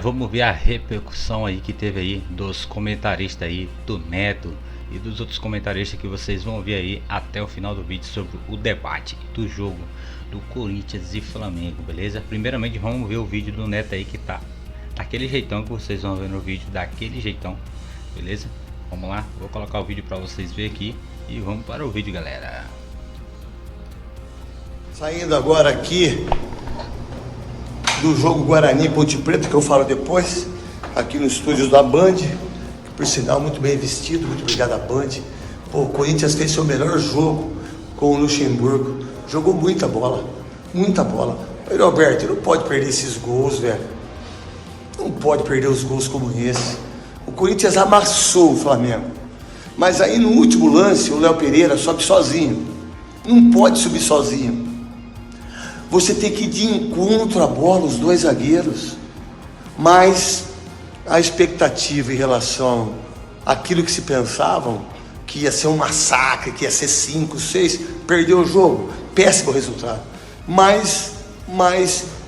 Vamos ver a repercussão aí que teve aí dos comentaristas aí, do Neto e dos outros comentaristas que vocês vão ver aí até o final do vídeo sobre o debate do jogo do Corinthians e Flamengo, beleza? Primeiramente vamos ver o vídeo do Neto aí que tá daquele jeitão que vocês vão ver no vídeo, daquele jeitão, beleza? Vamos lá, vou colocar o vídeo para vocês verem aqui e vamos para o vídeo, galera. Saindo agora aqui do jogo Guarani e Ponte Preta, que eu falo depois, aqui nos estúdios da Band, que por sinal muito bem vestido, muito obrigado à Band. Pô, o Corinthians fez seu melhor jogo com o Luxemburgo, jogou muita bola, muita bola. Mas, Roberto, não pode perder esses gols, velho. Não pode perder os gols como esse. O Corinthians amassou o Flamengo, mas aí no último lance o Léo Pereira sobe sozinho. Não pode subir sozinho. Você tem que ir de encontro à bola, os dois zagueiros. Mas a expectativa em relação àquilo que se pensavam, que ia ser um massacre, que ia ser 5, 6, perdeu o jogo, péssimo resultado. Mas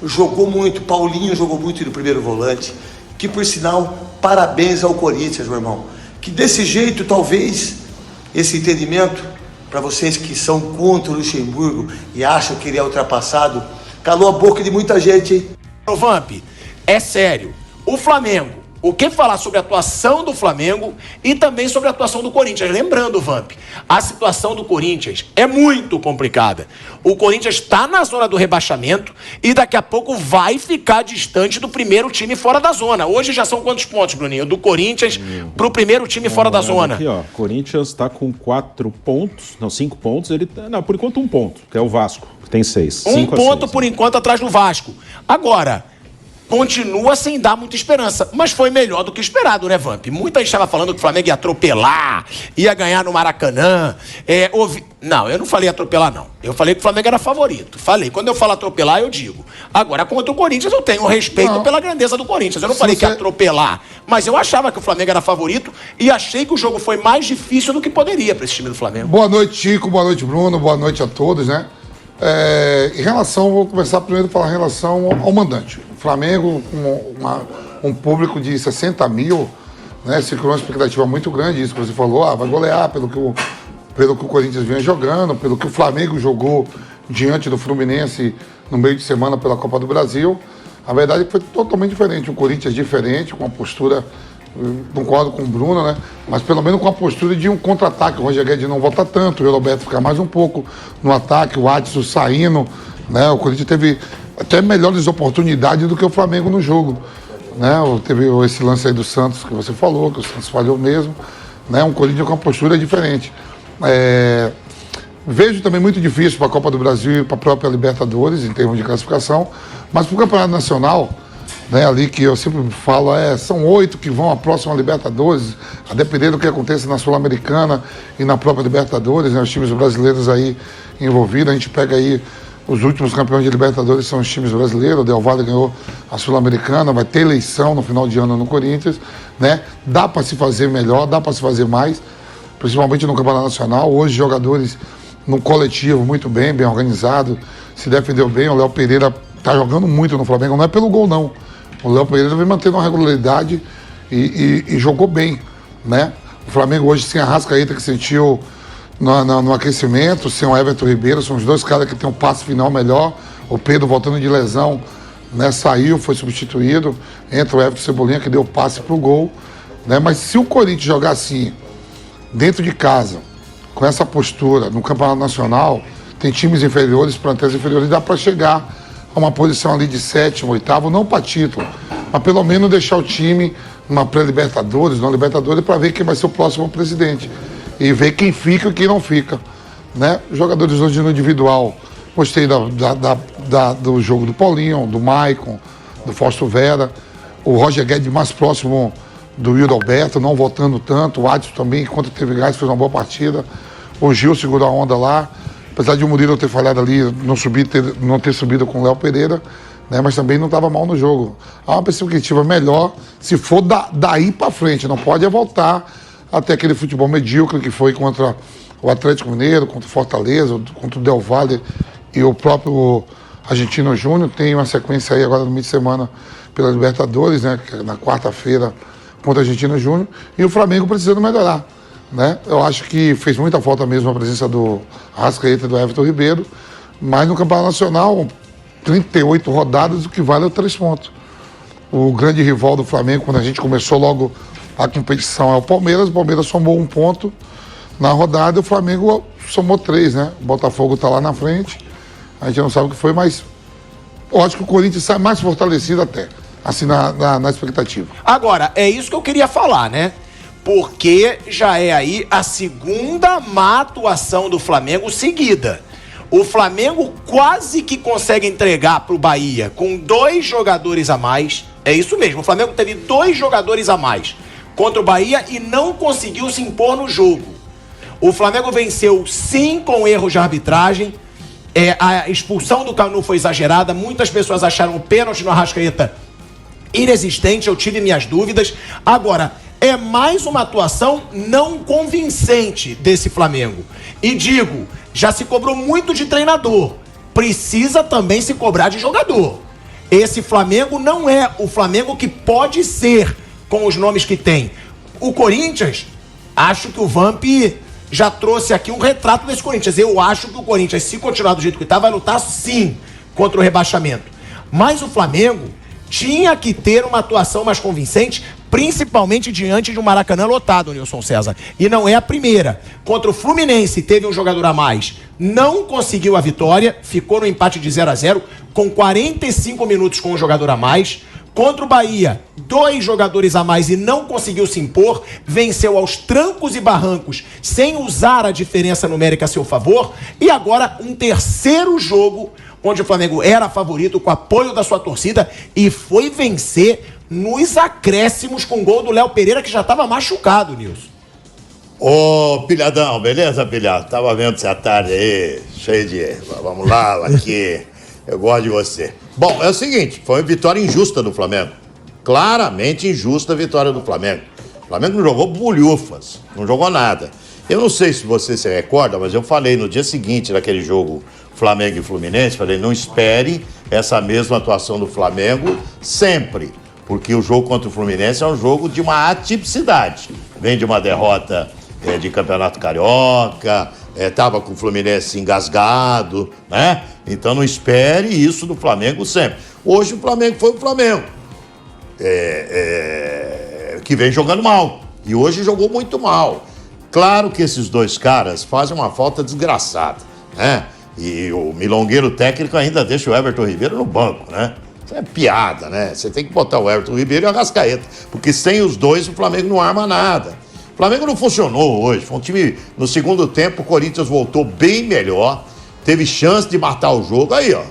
jogou muito, Paulinho jogou muito no primeiro volante, que por sinal, parabéns ao Corinthians, meu irmão. Que desse jeito, talvez, esse entendimento, para vocês que são contra o Luxemburgo e acham que ele é ultrapassado, calou a boca de muita gente, hein? Ô Vamp, é sério, o Flamengo, o que falar sobre a atuação do Flamengo e também sobre a atuação do Corinthians? Lembrando, Vamp, a situação do Corinthians é muito complicada. O Corinthians está na zona do rebaixamento e daqui a pouco vai ficar distante do primeiro time fora da zona. Hoje já são quantos pontos, Bruninho? Do Corinthians pro primeiro time fora da zona. Aqui, ó, Corinthians está com 4 pontos, não, 5 pontos, por enquanto 1 ponto, que é o Vasco, que tem 6. 1 ponto por enquanto atrás do Vasco. Agora, continua sem dar muita esperança, mas foi melhor do que esperado, né, Vamp? Muita gente estava falando que o Flamengo ia atropelar, ia ganhar no Maracanã. Não, eu não falei atropelar, não. Eu falei que o Flamengo era favorito. Falei, quando eu falo atropelar, eu digo. Agora, contra o Corinthians, eu tenho respeito pela grandeza do Corinthians. Eu não falei que ia atropelar, mas eu achava que o Flamengo era favorito e achei que o jogo foi mais difícil do que poderia para esse time do Flamengo. Boa noite, Chico. Boa noite, Bruno. Boa noite a todos, né? Vou começar primeiro a falar em relação ao mandante. O Flamengo, com um público de 60 mil, né, se criou uma expectativa muito grande, isso que você falou, vai golear pelo que o Corinthians vinha jogando, pelo que o Flamengo jogou diante do Fluminense no meio de semana pela Copa do Brasil. A verdade é que foi totalmente diferente, um Corinthians diferente, com uma postura, concordo com o Bruno, né? Mas pelo menos com a postura de um contra-ataque. O Roger Guedes não volta tanto, o Roberto ficar mais um pouco no ataque, o Adson saindo, né? O Corinthians teve até melhores oportunidades do que o Flamengo no jogo, né? Teve esse lance aí do Santos que você falou, que o Santos falhou mesmo, né? Um Corinthians com uma postura diferente. Vejo também muito difícil para a Copa do Brasil e para a própria Libertadores em termos de classificação, mas para o Campeonato Nacional, né, ali que eu sempre falo, são 8 que vão à próxima Libertadores, a depender do que aconteça na Sul-Americana e na própria Libertadores, né, os times brasileiros aí envolvidos. A gente pega aí os últimos campeões de Libertadores, são os times brasileiros. O Del Valle ganhou a Sul-Americana, vai ter eleição no final de ano no Corinthians, né? Dá para se fazer melhor, dá para se fazer mais, principalmente no Campeonato Nacional. Hoje jogadores no coletivo muito bem, bem organizado, se defendeu bem. O Léo Pereira está jogando muito no Flamengo, não é pelo gol não. O Léo Pereira vem mantendo uma regularidade e jogou bem, né? O Flamengo hoje sem a Arrascaeta, que sentiu no aquecimento, sem o Everton Ribeiro, são os dois caras que tem um passe final melhor. O Pedro voltando de lesão, né? Saiu, foi substituído. Entra o Everton Cebolinha, que deu o passe pro gol, né? Mas se o Corinthians jogar assim, dentro de casa, com essa postura, no Campeonato Nacional, tem times inferiores, plantéis inferiores, dá para chegar a uma posição ali de 7º, 8º, não para título, mas pelo menos deixar o time numa pré-Libertadores, numa Libertadores, para ver quem vai ser o próximo presidente e ver quem fica e quem não fica, né? Jogadores hoje no individual, gostei do jogo do Paulinho, do Maicon, do Fausto Vera, o Roger Guedes mais próximo do Wildo Alberto, não voltando tanto, o Adson também, enquanto teve gás, fez uma boa partida, o Gil segurou a onda lá, apesar de o Murilo ter falhado ali, não ter subido com o Léo Pereira, né, mas também não estava mal no jogo. Há uma perspectiva melhor se for daí para frente, não pode voltar até aquele futebol medíocre que foi contra o Atlético Mineiro, contra o Fortaleza, contra o Del Valle e o próprio Argentino Júnior. Tem uma sequência aí agora no meio de semana pela Libertadores, né? Na quarta-feira contra a Argentina Júnior, e o Flamengo precisando melhorar, né? Eu acho que fez muita falta mesmo a presença do Arrascaeta e do Everton Ribeiro, mas no Campeonato Nacional, 38 rodadas, o que vale é 3 pontos. O grande rival do Flamengo, quando a gente começou logo a competição, é o Palmeiras somou 1 ponto na rodada, e o Flamengo somou 3, né? O Botafogo tá lá na frente, a gente não sabe o que foi, mas eu acho que o Corinthians sai mais fortalecido até, assim, na expectativa. Agora, é isso que eu queria falar, né? Porque já é aí a segunda má atuação do Flamengo seguida. O Flamengo quase que consegue entregar pro Bahia com 2 jogadores a mais. É isso mesmo, o Flamengo teve 2 jogadores a mais contra o Bahia e não conseguiu se impor no jogo. O Flamengo venceu sim com erros de arbitragem. A expulsão do Canu foi exagerada. Muitas pessoas acharam o pênalti no Arrascaeta inexistente. Eu tive minhas dúvidas. Agora, é mais uma atuação não convincente desse Flamengo. E digo, já se cobrou muito de treinador. Precisa também se cobrar de jogador. Esse Flamengo não é o Flamengo que pode ser com os nomes que tem. O Corinthians, acho que o Vamp já trouxe aqui um retrato desse Corinthians. Eu acho que o Corinthians, se continuar do jeito que está, vai lutar sim contra o rebaixamento. Mas o Flamengo tinha que ter uma atuação mais convincente, principalmente diante de um Maracanã lotado, Nilson César. E não é a primeira. Contra o Fluminense, teve um jogador a mais, não conseguiu a vitória, ficou no empate de 0-0, com 45 minutos com um jogador a mais. Contra o Bahia, 2 jogadores a mais e não conseguiu se impor, venceu aos trancos e barrancos, sem usar a diferença numérica a seu favor. E agora um terceiro jogo, onde o Flamengo era favorito com apoio da sua torcida e foi vencer nos acréscimos com o gol do Léo Pereira, que já estava machucado, Nilson. Ô, pilhadão, beleza, pilhado? Tava vendo você à tarde aí, cheio de... Vamos lá, aqui, eu gosto de você. Bom, é o seguinte, foi uma vitória injusta do Flamengo. Claramente injusta a vitória do Flamengo. O Flamengo não jogou bolhufas, não jogou nada. Eu não sei se você se recorda, mas eu falei no dia seguinte daquele jogo Flamengo e Fluminense, falei, não espere essa mesma atuação do Flamengo sempre, porque o jogo contra o Fluminense é um jogo de uma atipicidade. Vem de uma derrota de Campeonato Carioca, estava com o Fluminense engasgado, né? Então não espere isso do Flamengo sempre. Hoje o Flamengo foi o Flamengo, que vem jogando mal, e hoje jogou muito mal. Claro que esses 2 caras fazem uma falta desgraçada, né? E o milongueiro técnico ainda deixa o Everton Ribeiro no banco, né? Isso é piada, né? Você tem que botar o Everton Ribeiro e o Arrascaeta, porque sem os 2 o Flamengo não arma nada. O Flamengo não funcionou hoje. Foi um time, no segundo tempo, o Corinthians voltou bem melhor, teve chance de matar o jogo. Aí, ó,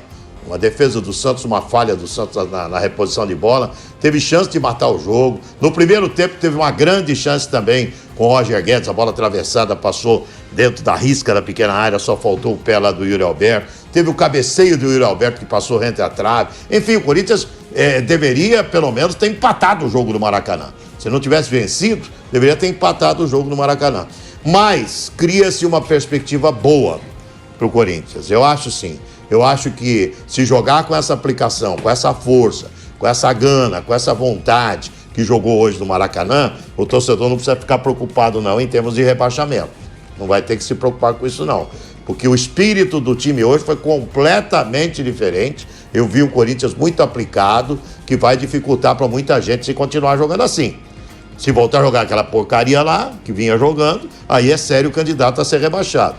uma defesa do Santos, uma falha do Santos na reposição de bola, teve chance de matar o jogo. No primeiro tempo teve uma grande chance também com o Roger Guedes, a bola atravessada passou dentro da risca da pequena área, só faltou o pé lá do Yuri Alberto. Teve o cabeceio do Yuri Alberto que passou rente à trave. Enfim, o Corinthians deveria pelo menos ter empatado o jogo do Maracanã. Se não tivesse vencido, deveria ter empatado o jogo no Maracanã. Mas cria-se uma perspectiva boa para o Corinthians. Eu acho sim. Eu acho que se jogar com essa aplicação, com essa força, com essa gana, com essa vontade que jogou hoje no Maracanã, o torcedor não precisa ficar preocupado não em termos de rebaixamento. Não vai ter que se preocupar com isso não. Porque o espírito do time hoje foi completamente diferente. Eu vi o Corinthians muito aplicado, que vai dificultar para muita gente se continuar jogando assim. Se voltar a jogar aquela porcaria lá, que vinha jogando, aí é sério o candidato a ser rebaixado.